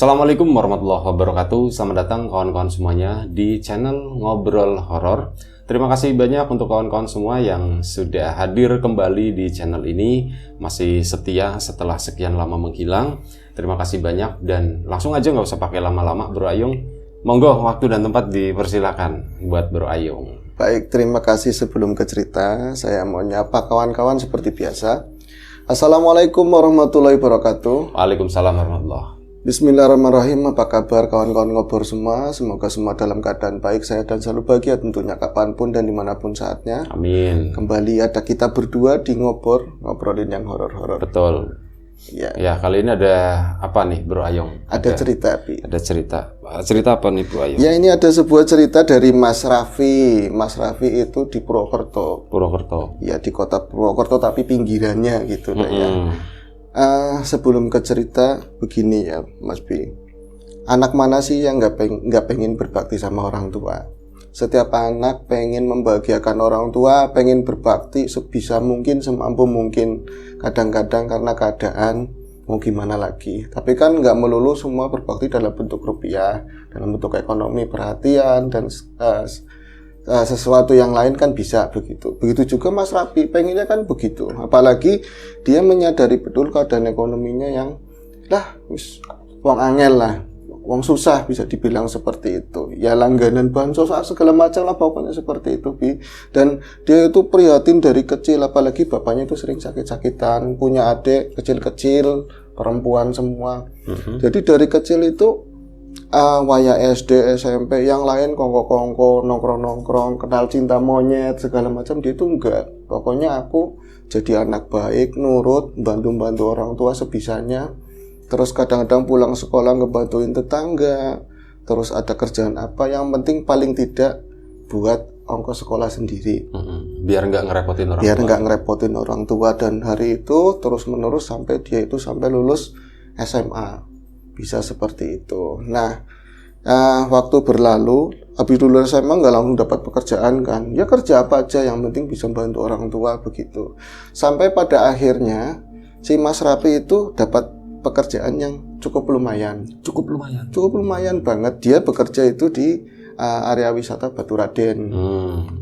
Assalamualaikum warahmatullahi wabarakatuh. Selamat datang kawan-kawan semuanya di channel Ngobrol Horor. Terima kasih banyak untuk kawan-kawan semua yang sudah hadir kembali di channel ini, masih setia setelah sekian lama menghilang. Terima kasih banyak dan langsung aja nggak usah pakai lama-lama, Bro Ayung. Monggo waktu dan tempat dipersilakan buat Bro Ayung. Baik, terima kasih. Sebelum ke cerita, saya mau nyapa kawan-kawan seperti biasa. Assalamualaikum warahmatullahi wabarakatuh. Waalaikumsalam warahmatullahi. Bismillahirrahmanirrahim. Apa kabar kawan-kawan ngobrol semua? Semoga semua dalam keadaan baik, sehat dan selalu bahagia tentunya kapanpun dan dimanapun saatnya. Amin. Kembali ada kita berdua di ngobrolin yang horor-horor. Betul. Ya. Ya, kali ini ada apa nih Bro Ayung? Ada cerita, Bi. Ada cerita. Cerita apa nih Bro Ayung? Ya, ini ada sebuah cerita dari Mas Raffi. Mas Raffi itu di Purwokerto. Purwokerto. Ya, di kota Purwokerto tapi pinggirannya gitu lah ya. Sebelum ke cerita, begini ya Mas B. Anak mana sih yang nggak pengen berbakti sama orang tua? Setiap anak pengen membahagiakan orang tua, pengen berbakti sebisa mungkin, semampu mungkin. Kadang-kadang karena keadaan, mau gimana lagi. Tapi kan nggak melulu semua berbakti dalam bentuk rupiah, dalam bentuk ekonomi, perhatian, dan sesuatu yang lain kan bisa begitu. Begitu juga Mas Raffi, pengennya kan begitu. Apalagi dia menyadari betul keadaan ekonominya yang wong angel lah, wong susah bisa dibilang seperti itu. Ya langganan bansos segala macam lah pokoknya seperti itu, Bi. Dan dia itu prihatin dari kecil, apalagi bapaknya itu sering sakit-sakitan, punya adik kecil-kecil, perempuan semua. Jadi dari kecil itu waya SD, SMP, yang lain kongko-kongko, nongkrong-nongkrong, kenal cinta monyet, segala macam, dia itu enggak. Pokoknya aku jadi anak baik, nurut, bantu-bantu orang tua sebisanya. Terus kadang-kadang pulang sekolah ngebantuin tetangga. Terus ada kerjaan apa, yang penting paling tidak buat ongkos sekolah sendiri. Biar nggak ngerepotin orang tua. Biar nggak ngerepotin orang tua. Dan hari itu terus-menerus sampai dia itu sampai lulus SMA. Bisa seperti itu. Nah, waktu berlalu, habis lulus SMA nggak langsung dapat pekerjaan kan. Ya kerja apa aja, yang penting bisa bantu orang tua begitu. Sampai pada akhirnya si Mas Raffi itu dapat pekerjaan yang cukup lumayan. Cukup lumayan banget. Dia bekerja itu di area wisata Baturaden,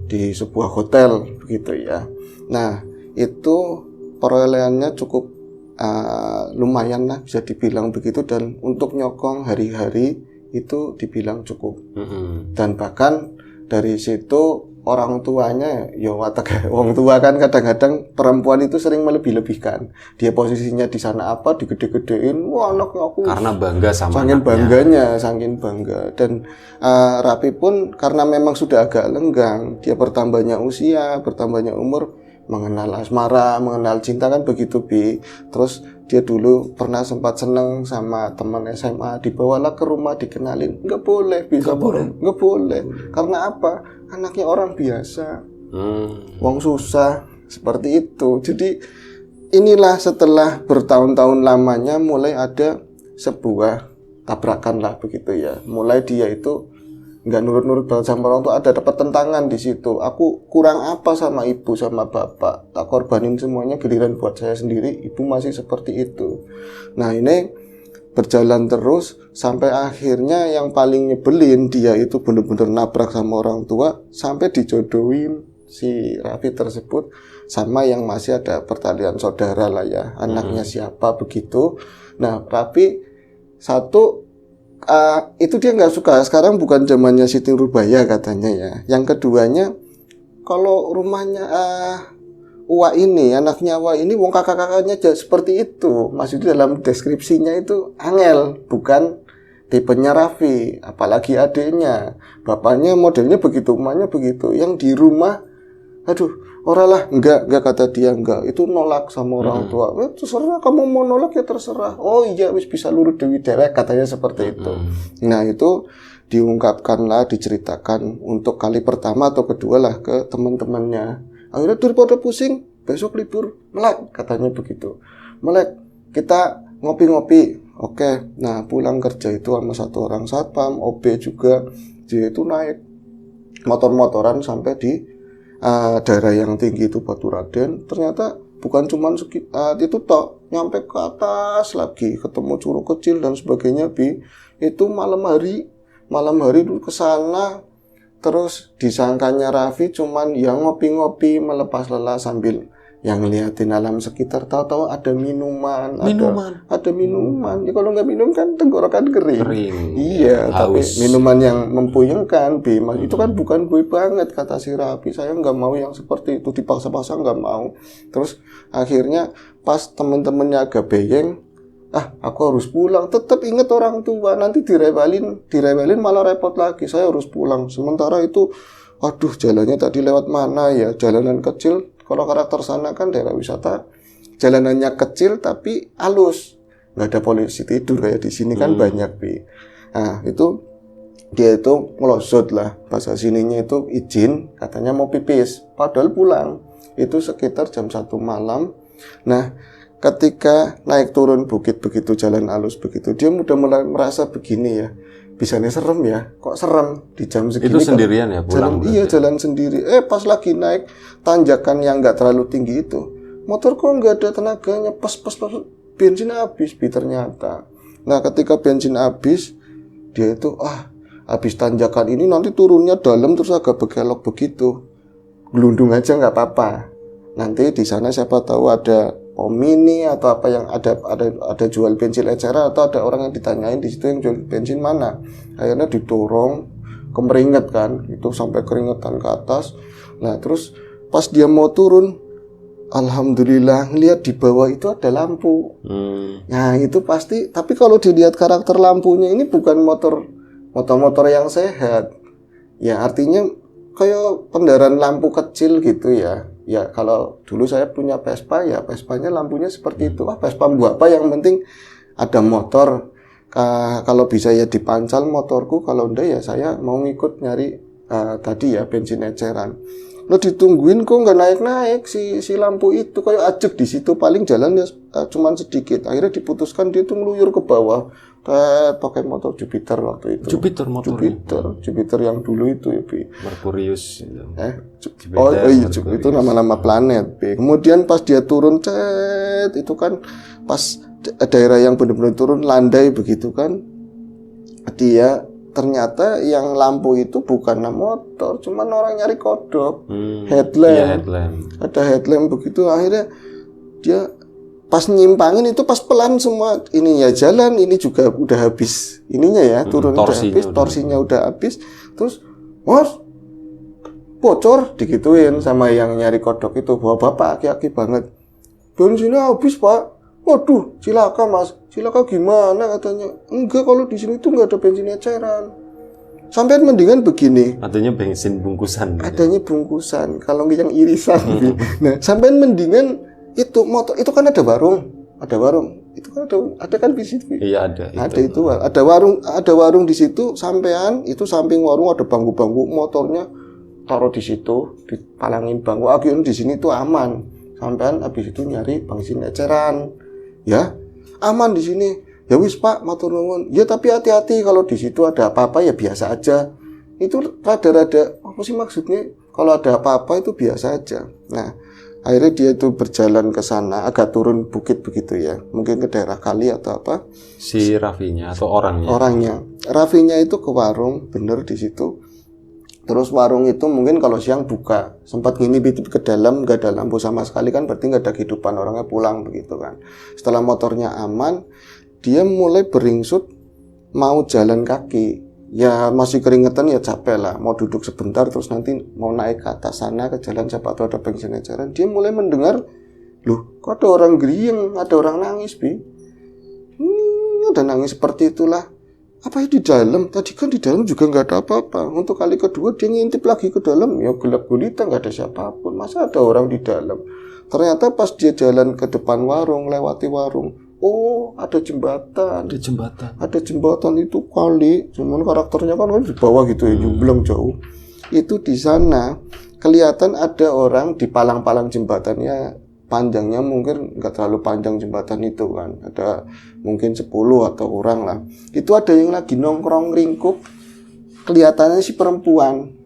di sebuah hotel begitu ya. Nah, itu perolehannya cukup lumayan lah, bisa dibilang begitu, dan untuk nyokong hari-hari itu dibilang cukup. Dan bahkan dari situ orang tuanya ya watak orang tua kan kadang-kadang perempuan itu sering melebih-lebihkan. Dia posisinya di sana apa digede-gedein, wah anaknya aku, karena bangga sama anaknya. Saking bangga. Dan Raffi pun karena memang sudah agak lenggang, dia bertambahnya usia, bertambahnya umur, mengenal asmara, mengenal cinta kan begitu, Bi. Terus dia dulu pernah sempat seneng sama teman SMA, dibawalah ke rumah, dikenalin. Nggak boleh, bisa nggak boleh. Karena apa? Anaknya orang biasa, wong susah, seperti itu. Jadi inilah setelah bertahun-tahun lamanya mulai ada sebuah tabrakan lah begitu ya. Mulai dia itu nggak nurut-nurut banget sama orang tua, ada dapat tentangan di situ. Aku kurang apa sama ibu sama bapak, tak korbanin semuanya, giliran buat saya sendiri, ibu masih seperti itu. Nah, ini berjalan terus sampai akhirnya yang paling nyebelin, dia itu bener-bener nabrak sama orang tua, sampai dijodohin si Raffi tersebut sama yang masih ada pertalian saudara lah ya, anaknya siapa begitu. Nah, Raffi itu dia nggak suka. Sekarang bukan zamannya Siti Nurbaya katanya ya. Yang keduanya, kalau rumahnya anaknya Wak ini, wong kakak-kakaknya seperti itu. Maksudnya dalam deskripsinya itu angel, bukan tipenya Raffi. Apalagi adiknya, bapaknya modelnya begitu, emaknya begitu. Yang di rumah, oralah, enggak kata dia, enggak. Itu nolak sama orang tua. Terserah kamu mau nolak ya terserah. Oh iya, bisa lurut dewi dewek, katanya seperti itu. Nah, itu diungkapkanlah, diceritakan untuk kali pertama atau kedua lah ke teman-temannya. Akhirnya daripada pusing, besok libur, melek, katanya begitu. Melek, kita ngopi-ngopi. Oke. Nah, pulang kerja itu sama satu orang satpam, OB juga, dia itu naik motor-motoran sampai di daerah yang tinggi itu Baturaden. Ternyata bukan cuma itu tok, nyampe ke atas lagi, ketemu curug kecil dan sebagainya, Bi. Itu malam hari dulu ke sana. Terus disangkanya Raffi cuman yang ngopi-ngopi melepas lelah sambil yang ngeliatin alam sekitar, tahu-tahu ada minuman. Ada minuman. Ya kalau nggak minum kan tenggorokan kering. Iya, tapi minuman yang mempuyengkan, Bi. Itu kan bukan gue banget, kata si Raffi. Saya nggak mau yang seperti itu, dipaksa-paksa nggak mau. Terus akhirnya pas temen-temennya agak beyeng, aku harus pulang. Tetap inget orang tua, nanti direwelin malah repot lagi. Saya harus pulang. Sementara itu, aduh, jalannya tadi lewat mana ya? Jalanan kecil. Kalau karakter sana kan daerah wisata, jalanannya kecil tapi halus, nggak ada polisi tidur kayak di sini kan banyak, Bi. Nah itu dia itu ngelosot lah, bahasa sininya itu izin, katanya mau pipis, padahal pulang itu sekitar jam 1 malam. Nah ketika naik turun bukit begitu, jalan halus begitu, dia udah mulai merasa begini ya. Bisanya serem ya, kok serem di jam segini. Itu sendirian ya pulang? Jalan sendiri. Pas lagi naik tanjakan yang nggak terlalu tinggi itu, motor kok nggak ada tenaganya, pas bensin habis, ternyata. Nah ketika bensin habis, dia itu habis tanjakan ini nanti turunnya dalam terus agak berkelok begitu. Gelundung aja nggak apa-apa. Nanti di sana siapa tahu ada pom mini atau apa yang ada jual bensin eceran, atau ada orang yang ditanyain di situ yang jual bensin mana. Akhirnya didorong, kemeringet kan, itu sampai keringetan ke atas. Nah terus pas dia mau turun, alhamdulillah ngelihat di bawah itu ada lampu. Nah itu pasti, tapi kalau dilihat karakter lampunya ini bukan motor yang sehat. Ya artinya kayak kendaraan lampu kecil gitu ya. Ya kalau dulu saya punya Vespa, ya Vespanya lampunya seperti itu. Vespa buat apa, yang penting ada motor. Kalau bisa ya dipancal motorku, kalau enggak ya saya mau ngikut nyari tadi ya bensin eceran. Lo ditungguin kok nggak naik-naik si lampu itu, kayak ajek di situ, paling jalan ya cuman sedikit. Akhirnya diputuskan dia tuh ngeluyur ke bawah. Pakai motor Jupiter waktu itu. Jupiter yang dulu itu ya, Bi. Merkurius itu. Jupiter itu nama-nama planet, Bi. Kemudian pas dia turun, itu kan pas daerah yang benar-benar turun landai begitu kan. Dia ternyata yang lampu itu bukan motor, cuman orang nyari kodok. Headlamp. Ada headlamp begitu. Akhirnya dia pas nyimpangin itu pas pelan semua ini ya, jalan ini juga udah habis ininya ya, turun udah habis, torsinya udah habis. Terus Mas bocor digituin sama yang nyari kodok itu, bahwa bapak aki-aki banget, bensinnya habis Pak. Waduh, cilaka Mas. Cilaka gimana katanya? Enggak, kalau di sini tuh nggak ada bensin eceran. Sampai mendingan begini. Adanya bensin bungkusan. Adanya bungkusan, kalau yang irisan. Nah, sampai mendingan itu motor itu kan ada warung itu kan ada kan di situ. Iya ada warung di situ, sampean itu samping warung ada bangku-bangku, motornya taruh di situ, dipalangin bangku. Akhirnya di sini tuh aman, sampean habis itu nyari bensin eceran ya aman di sini. Ya wis Pak, matur nuwun. Ya tapi hati-hati, kalau di situ ada apa-apa ya biasa aja. Itu rada-rada apa sih maksudnya, kalau ada apa-apa itu biasa aja. Nah akhirnya dia itu berjalan ke sana, agak turun bukit begitu ya, mungkin ke daerah kali atau apa. Si Raffinya atau orangnya? Orangnya, Raffinya itu ke warung, bener di situ. Terus warung itu mungkin kalau siang buka, sempat ngintip ke dalam, nggak ada lampu sama sekali kan, berarti nggak ada kehidupan, orangnya pulang begitu kan. Setelah motornya aman, dia mulai beringsut mau jalan kaki. Ya masih keringetan ya capek lah, mau duduk sebentar terus nanti mau naik ke atas sana ke jalan, siapa tahu ada bensin eceran. Dia mulai mendengar, loh kok ada orang gerieng, ada orang nangis, Bi. Ada nangis seperti itulah. Apa ya di dalam? Tadi kan di dalam juga nggak ada apa-apa. Untuk kali kedua dia ngintip lagi ke dalam, ya gelap gulita, nggak ada siapapun. Masa ada orang di dalam? Ternyata pas dia jalan ke depan warung, lewati warung, oh ada jembatan. Ada jembatan itu kali, cuman karakternya kan di bawah gitu ya, jumbleng jauh. Itu di sana kelihatan ada orang di palang-palang jembatannya, panjangnya mungkin nggak terlalu panjang jembatan itu kan, ada mungkin 10 atau orang lah. Itu ada yang lagi nongkrong ringkup, kelihatannya si perempuan.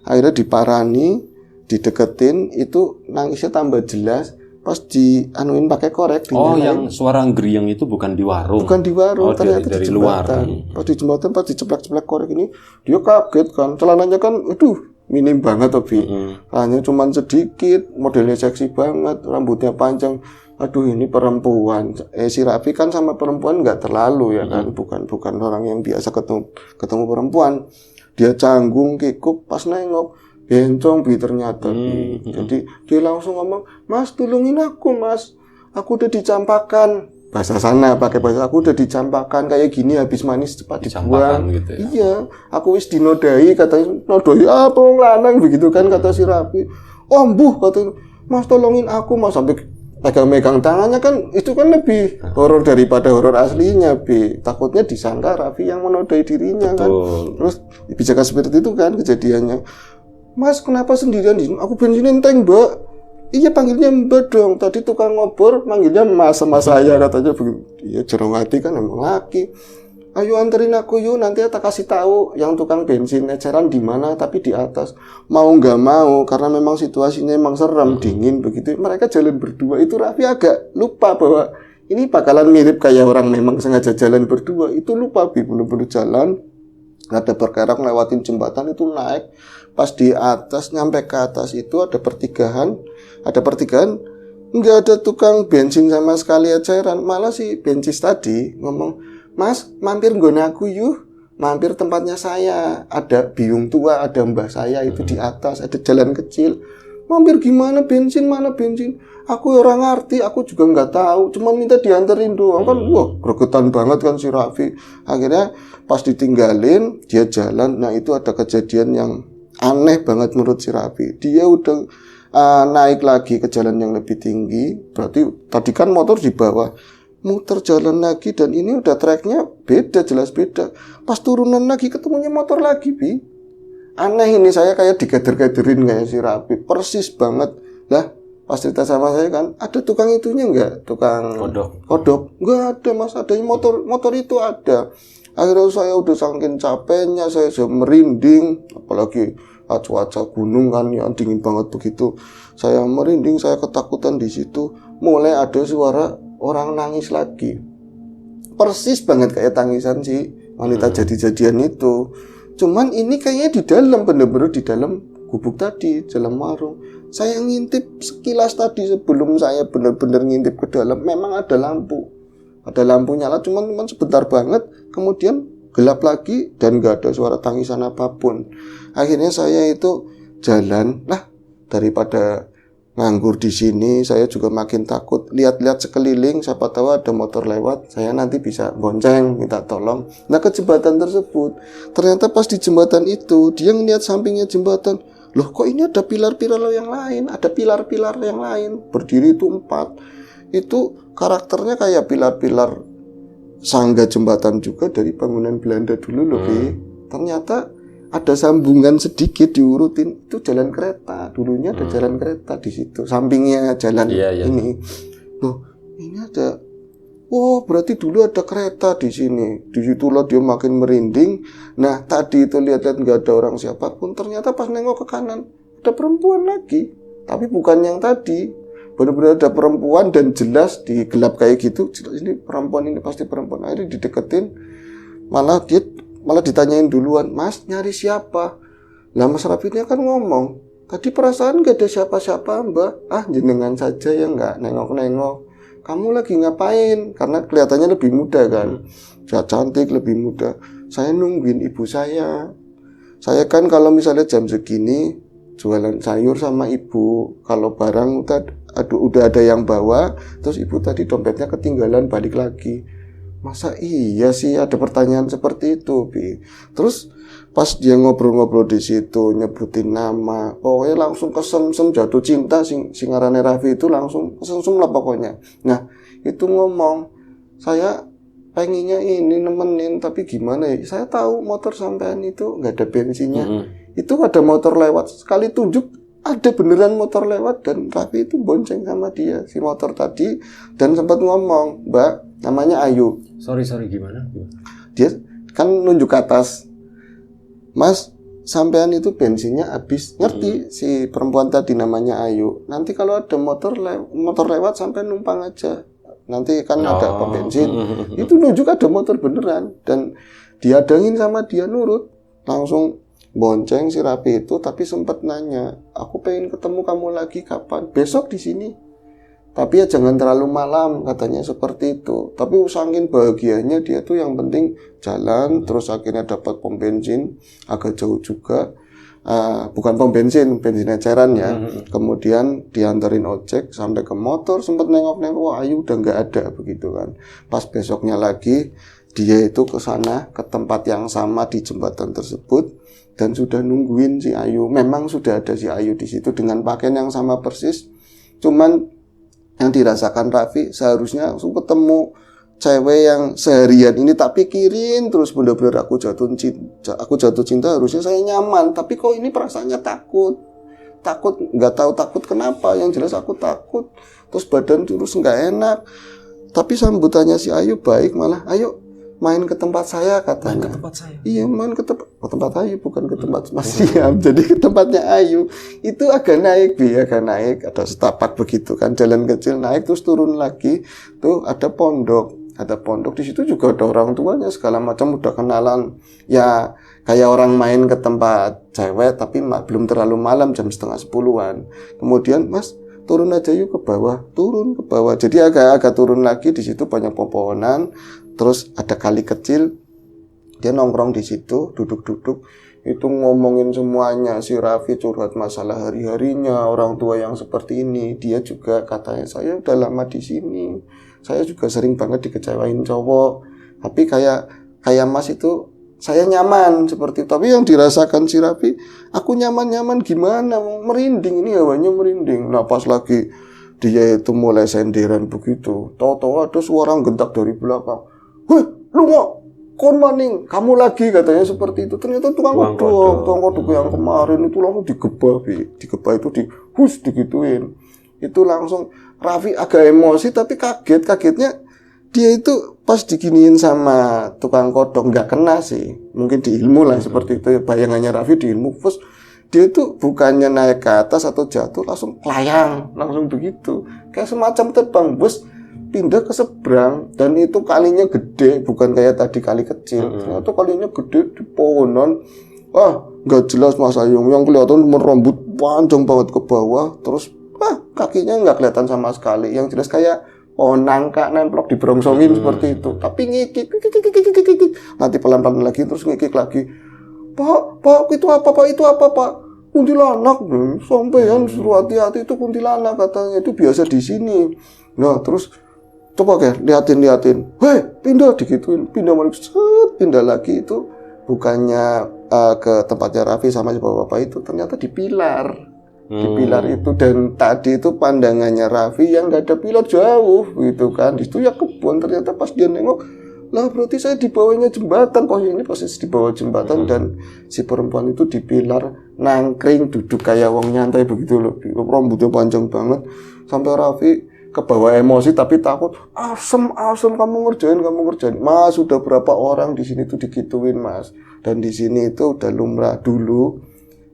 Akhirnya diparani, dideketin, itu nangisnya tambah jelas. pas dianuin pakai korek Oh, dinyalain. yang suara geriang itu bukan di warung. Bukan di warung, Oh, ternyata dari di luar. jembatan. Pas di jembatan, pas diceplek-ceplek korek ini, dia kaget kan. Celananya kan, minim banget Bi. Hanya cuman sedikit, modelnya seksi banget, rambutnya panjang. Aduh, ini perempuan. Si Raffi kan sama perempuan nggak terlalu ya kan, bukan orang yang biasa ketemu perempuan. Dia canggung, kikuk, pas nengok. Bencong Bi ternyata Bi. Jadi dia langsung ngomong, "Mas, tolongin aku Mas, aku udah dicampakan." Bahasa sana pakai bahasa, aku udah dicampakan kayak gini, habis manis cepat dibuang gitu ya? Iya, aku wis dinodai, katanya nodoi apa wong lanang begitu kan, kata si Raffi. Oh mbuh, katanya, "Mas tolongin aku Mas," sampai megang-megang tangannya kan, itu kan lebih horor daripada horor aslinya Bi. Takutnya disangka Raffi yang menodai dirinya. Betul. Kan terus bicara seperti itu kan kejadiannya. "Mas, kenapa sendirian di sini? Aku bensinin tank, Mbak." "Iya, panggilnya Mbak dong. Tadi tukang ngobor manggilnya Mas sama saya," katanya begitu. Iya, jerong hati kan emang laki. "Ayo anterin aku yuk, nanti tak kasih tahu yang tukang bensin eceran di mana, tapi di atas." Mau nggak mau, karena memang situasinya emang serem, dingin begitu. Mereka jalan berdua. Itu Raffi agak lupa bahwa ini bakalan mirip kayak orang memang sengaja jalan berdua. Itu lupa Bi, bener-bener jalan. Ada berkerok lewatin jembatan itu naik. Pas di atas, nyampe ke atas itu ada pertigaan nggak ada tukang bensin sama sekali eceran. Malah si bensis tadi ngomong, "Mas, mampir nggone aku yuk, mampir tempatnya saya, ada biung tua, ada mbah saya itu di atas, ada jalan kecil." "Mampir gimana, bensin mana bensin? Aku orang ngerti, aku juga nggak tahu, cuman minta dianterin doang." Kan wah gregetan banget kan si Raffi. Akhirnya pas ditinggalin dia jalan. Nah itu ada kejadian yang aneh banget menurut si Raffi. Dia udah naik lagi ke jalan yang lebih tinggi. Berarti tadi kan motor di bawah, muter jalan lagi, dan ini udah treknya beda, jelas beda. Pas turunan lagi ketemunya motor lagi Bi. Aneh ini, saya kayak digader-gaderin kayak si Raffi. Persis banget. Lah pas cerita sama saya kan, ada tukang itunya enggak? Tukang kodok. Enggak ada Mas, adanya motor itu ada. Akhirnya saya udah saking capeknya, saya merinding, apalagi cuaca gunung kan yang dingin banget begitu. Saya merinding, saya ketakutan di situ. Mulai ada suara orang nangis lagi. Persis banget kayak tangisan si wanita jadi-jadian itu. Cuman ini kayaknya di dalam, bener-bener di dalam gubuk tadi, dalam warung. Saya ngintip sekilas tadi sebelum saya bener-bener ngintip ke dalam, memang ada lampu. Ada lampu nyala, cuman sebentar banget, kemudian gelap lagi dan gak ada suara tangisan apapun. Akhirnya saya itu jalan, daripada nganggur di sini, saya juga makin takut. Lihat-lihat sekeliling, siapa tahu ada motor lewat, saya nanti bisa bonceng, minta tolong. Nah ke jembatan tersebut, ternyata pas di jembatan itu, dia ngeliat sampingnya jembatan. Loh kok ini ada pilar-pilar yang lain, ada pilar-pilar yang lain, berdiri itu 4. Itu karakternya kayak pilar-pilar sangga jembatan juga dari bangunan Belanda dulu loh Bi. Ternyata ada sambungan sedikit diurutin, itu jalan kereta. Dulunya ada jalan kereta di situ, sampingnya jalan ini. Loh, ini ada. Oh, berarti dulu ada kereta di sini. Di situlah dia makin merinding. Nah, tadi itu lihat-lihat nggak ada orang siapapun. Ternyata pas nengok ke kanan, ada perempuan lagi. Tapi bukan yang tadi. Benar-benar ada perempuan dan jelas di gelap kayak gitu. Jelas ini perempuan, ini pasti perempuan. Akhirnya dideketin. Malah ditanyain duluan, "Mas, nyari siapa?" Lah Mas Raffinya kan ngomong, "Tadi perasaan gak ada siapa-siapa Mbak." "Ah, jenengan saja yang gak nengok-nengok. Kamu lagi ngapain?" Karena kelihatannya lebih muda kan, cantik, lebih muda. "Saya nungguin ibu saya. Saya kan kalau misalnya jam segini jualan sayur sama ibu. Kalau barang udah ada yang bawa, terus ibu tadi dompetnya ketinggalan, balik lagi." Masa iya sih ada pertanyaan seperti itu Bi. Terus pas dia ngobrol-ngobrol di situ, nyebutin nama, pokoknya langsung kesem-sem, jatuh cinta. Sing ngarannya Raffi itu langsung kesem-sem lah pokoknya. Nah itu ngomong, "Saya pengennya ini nemenin, tapi gimana ya, saya tahu motor sampean itu nggak ada bensinnya." Itu ada motor lewat, sekali tunjuk ada beneran motor lewat, dan Raffi itu bonceng sama dia si motor tadi, dan sempat ngomong, "Mbak, namanya Ayu." Sorry gimana? Dia kan nunjuk ke atas, "Mas, sampean itu bensinnya habis. Ngerti si perempuan tadi namanya Ayu. Nanti kalau ada motor lewat sampean numpang aja. Nanti kan ada pom bensin. Itu nunjuk ada motor beneran dan diadangin sama dia, nurut. Langsung bonceng si Raffi itu, tapi sempat nanya, "Aku pengen ketemu kamu lagi kapan?" "Besok di sini. Tapi ya jangan terlalu malam," katanya seperti itu. Tapi saking bahagianya dia tuh yang penting jalan, terus akhirnya dapat pom bensin, agak jauh juga. Bukan pom bensin eceran ya. Kemudian diantarin ojek sampai ke motor, sempat nengok-nengok, wah Ayu udah nggak ada begitu kan. Pas besoknya lagi, dia itu ke sana, ke tempat yang sama di jembatan tersebut, dan sudah nungguin si Ayu. Memang sudah ada si Ayu di situ dengan pakaian yang sama persis. Cuman yang dirasakan Raffi, seharusnya aku ketemu cewek yang seharian ini tak pikirin terus, bener-bener aku jatuh cinta, harusnya saya nyaman, tapi kok ini perasaannya takut, nggak tahu takut kenapa, yang jelas aku takut, terus badan terus nggak enak. Tapi sambutannya si Ayu baik, malah "Ayo main ke tempat saya," katanya. Main ke tempat saya? Iya, main ke tempat Ayu, bukan ke tempat Mas Siam. Jadi ke tempatnya Ayu. Itu agak naik, ada setapak begitu kan, jalan kecil naik terus turun lagi. Tuh ada pondok di situ juga ada orang tuanya segala macam, udah kenalan. Ya kayak orang main ke tempat cewek tapi belum terlalu malam, jam 9:30-an. Kemudian, "Mas, turun aja yuk ke bawah." Turun ke bawah. Jadi agak turun lagi, di situ banyak pepohonan. Terus ada kali kecil, dia nongkrong di situ, duduk-duduk, itu ngomongin semuanya. Si Raffi curhat masalah hari-harinya, orang tua yang seperti ini. Dia juga katanya, "Saya udah lama di sini, saya juga sering banget dikecewain cowok, tapi kayak Mas itu saya nyaman seperti itu." Tapi yang dirasakan si Raffi, "Aku nyaman gimana? Merinding, ini hawanya merinding." Nah pas lagi dia itu mulai senderan begitu, tahu-tahu ada suara gentak dari belakang. "Weh, lu mau kon maning, kamu lagi," katanya seperti itu. Ternyata tukang kodok yang kemarin itu langsung digebah itu digituin. Itu langsung Raffi agak emosi, tapi kagetnya dia itu pas diginiin sama tukang kodok, nggak kena sih, mungkin di ilmu lah seperti itu bayangannya Raffi di ilmu. Terus dia itu bukannya naik ke atas atau jatuh, langsung layang, langsung begitu, kayak semacam terbang, bus pindah ke seberang. Dan itu kalinya gede, bukan kayak tadi kali kecil. Ternyata kalinya gede di pohonan. Nggak jelas Mas Ayu, yang kelihatan merambut panjang banget ke bawah. Terus kakinya nggak kelihatan sama sekali, yang jelas kayak pohon nangka nemplok dibrongsongin seperti itu. Tapi ngikik, nanti pelan-pelan lagi, terus ngikik lagi. Pak, itu apa Pak? Kuntilanak. Sampean suruh hati-hati, itu kuntilanak katanya, itu biasa di sini. Nah terus coba liatin, "Hei, pindah," digituin, pindah lagi. Itu bukannya ke tempatnya Raffi sama si bapak-bapak itu, ternyata di pilar. Di pilar itu, dan tadi itu pandangannya Raffi yang nggak ada pilar, jauh gitu kan. Di situ ya kebun. Ternyata pas dia nengok, lah berarti saya di bawahnya jembatan, posisi di bawah jembatan. Dan si perempuan itu di pilar nangkring, duduk kayak wong nyantai begitu loh, rambutnya panjang banget. Sampai Raffi ke bawah emosi tapi takut. Asem kamu ngerjain. Mas, sudah berapa orang di sini tuh digituin Mas. Dan di sini itu udah lumrah. Dulu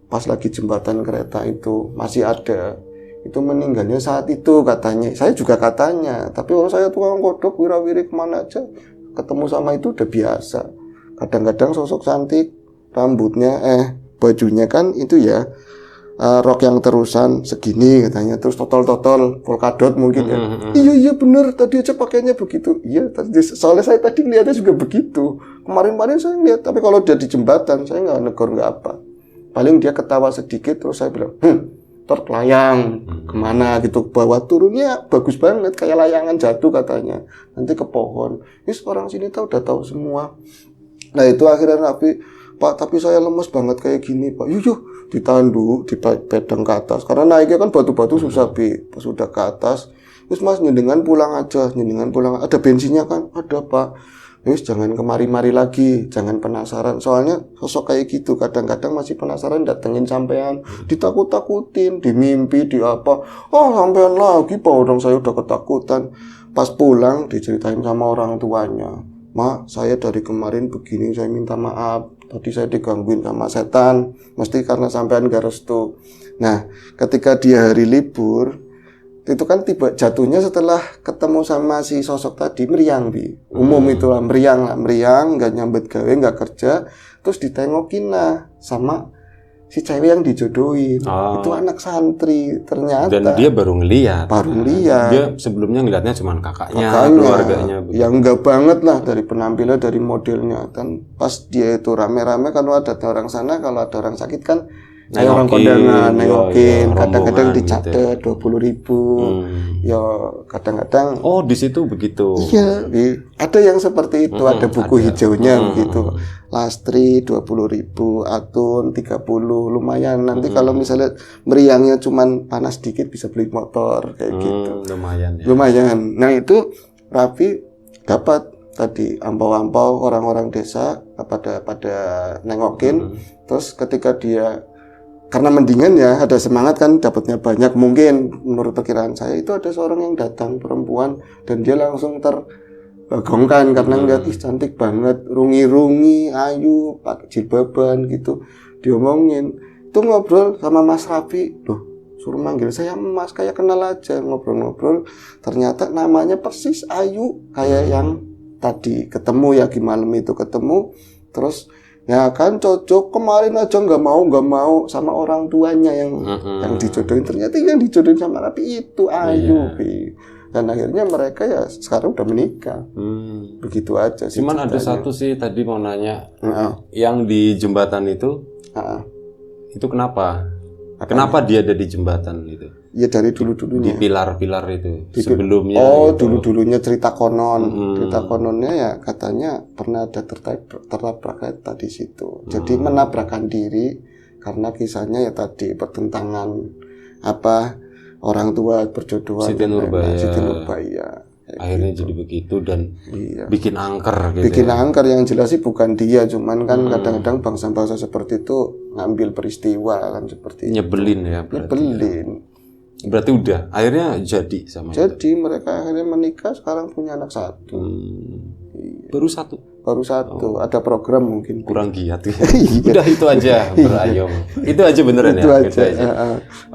pas lagi jembatan kereta itu masih ada, itu meninggalnya saat itu katanya. Saya juga katanya, tapi kalau saya tukang kodok wira-wiri kemana aja ketemu sama itu udah biasa. Kadang-kadang sosok cantik, rambutnya bajunya kan itu ya rok yang terusan segini katanya, terus totol polkadot mungkin ya. Iya bener, tadi aja pakainya begitu. Iya, soalnya saya tadi lihatnya juga begitu. Kemarin saya lihat, tapi kalau dia di jembatan saya nggak negor, nggak apa. Paling dia ketawa sedikit, terus saya bilang, terlayang kemana gitu, bawah turunnya bagus banget, kayak layangan jatuh katanya, nanti ke pohon. Orang sini udah tahu semua. Nah itu akhirnya Raffi, "Pak, tapi saya lemes banget kayak gini Pak." Yuk ditandu, dipedang ke atas, karena naiknya kan batu-batu susah Pas udah ke atas, Mas nyendengan pulang aja, ada bensinnya kan? Ada Pak. Jangan kemari-mari lagi, jangan penasaran. Soalnya sosok kayak gitu kadang-kadang masih penasaran, datengin sampean, ditakut-takutin, di mimpi, di apa. Sampean lagi Pak, orang saya udah ketakutan. Pas pulang diceritain sama orang tuanya, "Mak, saya dari kemarin begini, saya minta maaf. tadi saya digangguin sama setan, mesti karena sampean gak restu. Nah, ketika dia hari libur, itu kan tiba jatuhnya setelah ketemu sama si sosok tadi, meriang, Bi. Umum itulah, meriang, nggak nyambet gawe, nggak kerja, terus ditengokin lah sama si cewek yang dijodohin. Itu anak santri ternyata. Dan dia baru ngeliat. Dia sebelumnya ngeliatnya cuma kakaknya, keluarganya. Yang enggak banget lah dari penampilan, dari modelnya. Dan pas dia itu rame-rame, kalau ada orang sana, kalau ada orang sakit kan kayak orang kondangan, nengokin, kadang-kadang dicatat 20.000, ya kadang-kadang. Oh, di situ begitu. Iya, ada yang seperti itu, ada buku hijaunya begitu. Lastri 20.000, Atun 30, lumayan. Nanti kalau misalnya meriangnya cuman panas dikit bisa beli motor kayak gitu. Lumayan. Ya. Lumayan. Nah itu Raffi dapat tadi ampau-ampau orang-orang desa pada nengokin. Terus ketika dia karena mendingan ya, ada semangat kan, dapatnya banyak. Mungkin menurut perkiraan saya itu ada seorang yang datang, perempuan, dan dia langsung terbagongkan karena ngeliat cantik banget, rungi-rungi, ayu, pakai jilbaban gitu. Diomongin, itu ngobrol sama Mas Raffi, loh suruh manggil saya Mas, kayak kenal aja, ngobrol-ngobrol. Ternyata namanya persis Ayu, kayak yang tadi ketemu ya, di malam itu ketemu, terus ya kan cocok, kemarin aja nggak mau sama orang tuanya yang dijodohin, ternyata yang dijodohin sama Raffi itu Ayu. Dan akhirnya mereka ya sekarang udah menikah. Begitu aja sih. Cuman ada satu sih tadi mau nanya, yang di jembatan itu kenapa? Kenapa dia ada di jembatan itu? Ya dari dulu-dulunya. Di pilar-pilar itu sebelumnya. Dulu-dulunya cerita konon. Cerita kononnya ya katanya pernah ada tertabrak kereta di situ. Jadi menabrakkan diri karena kisahnya ya tadi pertentangan orang tua berjodohan Siti Nurbaya. Akhirnya gitu. Jadi begitu dan bikin angker gitu. Bikin angker, yang jelas sih bukan dia, cuman kan kadang-kadang bangsa-bangsa seperti itu ngambil peristiwa kan seperti nyebelin itu. Ya berarti. Nyebelin. Berarti udah akhirnya jadi sama Jadi mereka akhirnya menikah, sekarang punya anak satu. Baru satu. Ada program mungkin. Kurang giat. Udah itu aja berayung. Itu aja beneran itu ya. Aja.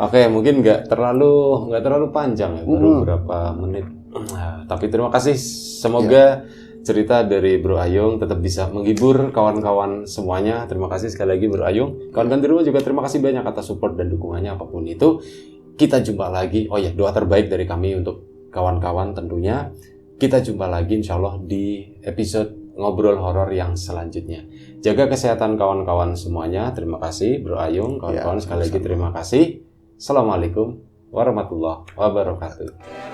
Oke, mungkin nggak terlalu panjang ya, baru beberapa menit. Nah, tapi terima kasih. Semoga cerita dari Bro Ayung tetap bisa menghibur kawan-kawan semuanya. Terima kasih sekali lagi Bro Ayung. Kawan-kawan di rumah juga terima kasih banyak atas support dan dukungannya apapun itu. Kita jumpa lagi. Oh ya, doa terbaik dari kami untuk kawan-kawan tentunya. Kita jumpa lagi insya Allah di episode Ngobrol Horor yang selanjutnya. Jaga kesehatan kawan-kawan semuanya. Terima kasih Bro Ayung. Kawan-kawan sekali lagi terima kasih. Assalamualaikum warahmatullahi wabarakatuh.